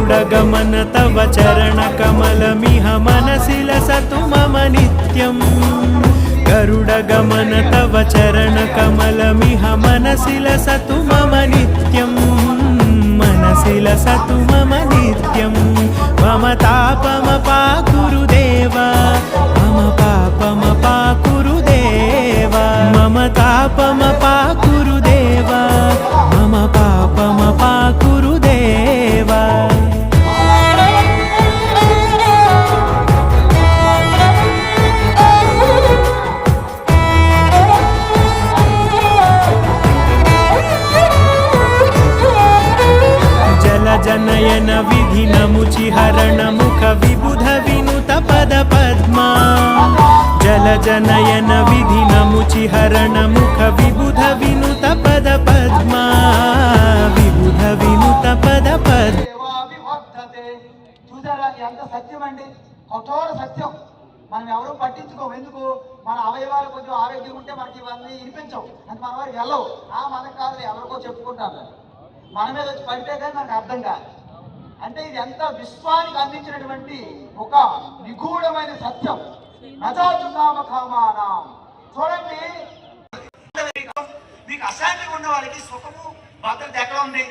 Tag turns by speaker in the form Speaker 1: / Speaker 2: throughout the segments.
Speaker 1: गरुडगमन तव चरणकमलमिह मनसि लसतु मम नित्यम् गरुडगमन तव चरणकमलमिह मनसि लसतु मम नित्यम् मनसि लसतु मम नित्यम् मम तापमपाकुरु देवा मम पापमपाकुरु देवा मम तापमपाकुरु देवा मम पापमपाकुरु देवा जनयन विधिनमुचिहरण मुख विबुध विनुत पद पद्मा जल जनयन विधिनमुचिहरण मुख विबुध विनुत पद पद्मा विबुध विनुत पद पद्मा
Speaker 2: చూసారా ఎంత సత్యం అండి, కఠోర సత్యం. మనం ఎవరు పట్టించుకోము. ఎందుకు? మన అవయవాలు కొంచెం ఆరోగ్యం ఉంటే మనకి ఇవన్నీ వినిపించవు, అది మన వారికి వెళ్ళవు. మనకు కాదు, ఎవరికో చెప్పుకుంటారు. మన మీద వచ్చి పడితే కానీ మనకు అర్థం కాదు. అంటే ఇది ఎంత విశ్వానికి అందించినటువంటి ఒక నిగూఢమైన సత్యం. నజాతు కామ కామానాం. చూడండి, మీకు అశాంతిగా ఉన్న వాళ్ళకి సుఖము భద్రత ఎక్కడ ఉంది?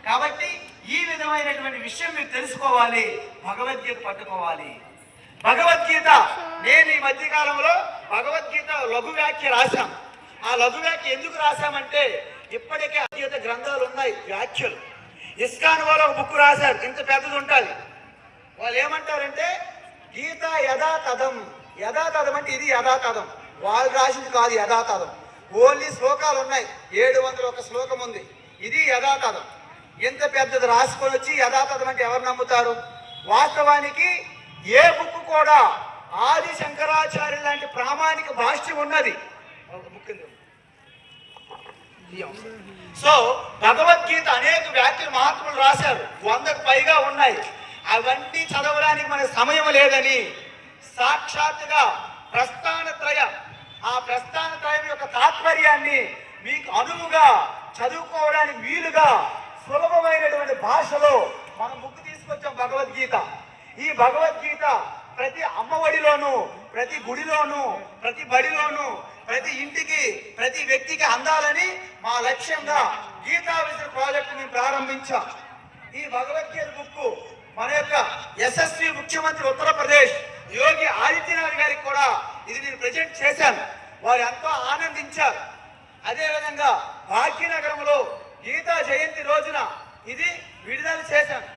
Speaker 2: కాబట్టి ఈ విధమైనటువంటి విషయం మీరు తెలుసుకోవాలి, భగవద్గీత పట్టుకోవాలి. భగవద్గీత నేను ఈ మధ్యకాలంలో భగవద్గీత లఘు వ్యాఖ్య రాశాం. ఆ లఘు వ్యాఖ్య ఎందుకు రాశామంటే ఇప్పటికే గీత గ్రంథాలు ఉన్నాయి, వ్యాఖ్యలు. ఇస్కాన్ వాళ్ళు ఒక బుక్ రాశారు, ఇంత పెద్దది ఉంటుంది. వాళ్ళు ఏమంటారంటే గీత యథాతథం. యథాతథం అంటే ఇది యథాతథం, వాళ్ళు రాసింది కాదు యథాతథం. ఓన్లీ శ్లోకాలు ఉన్నాయి, 701 శ్లోకం ఉంది. ఇది యథాతథం. ఇంత పెద్దది రాసుకొని వచ్చి యథాతథం అంటే ఎవరు నమ్ముతారు? వాస్తవానికి ఏ బుక్ కూడా ఆది శంకరాచార్య లాంటి ప్రామాణిక భాష్యం ఉన్నది. ఒక బుక్ సో భగవద్గీత అనేక వ్యాఖ్యలు మహాత్ములు రాశారు, 100కు పైగా ఉన్నాయి. అవన్నీ చదవడానికి మనకు సమయం లేదని సాక్షాత్తుగా ఆ ప్రస్థానత్రయం యొక్క తాత్పర్యాన్ని మీకు అనువుగా చదువుకోవడానికి వీలుగా సులభమైనటువంటి భాషలో మనం బుక్ తీసుకొచ్చాం భగవద్గీత. ఈ భగవద్గీత ప్రతి అమ్మఒడిలోనూ, ప్రతి గుడిలోనూ, ప్రతి బడిలోనూ, ప్రతి ఇంటికి, ప్రతి వ్యక్తికి అందాలని మా లక్ష్యంగా గీతా విజయ ప్రాజెక్టు మేము ప్రారంభించాం. ఈ భగవద్గీత బుక్ మన యొక్క యశస్వి ముఖ్యమంత్రి ఉత్తరప్రదేశ్ యోగి ఆదిత్యనాథ్ గారికి కూడా ఇది నేను ప్రజెంట్ చేశాను. వారు ఎంతో ఆనందించారు. అదేవిధంగా భాగ్యనగరంలో గీతా జయంతి రోజున ఇది విడుదల చేశాను.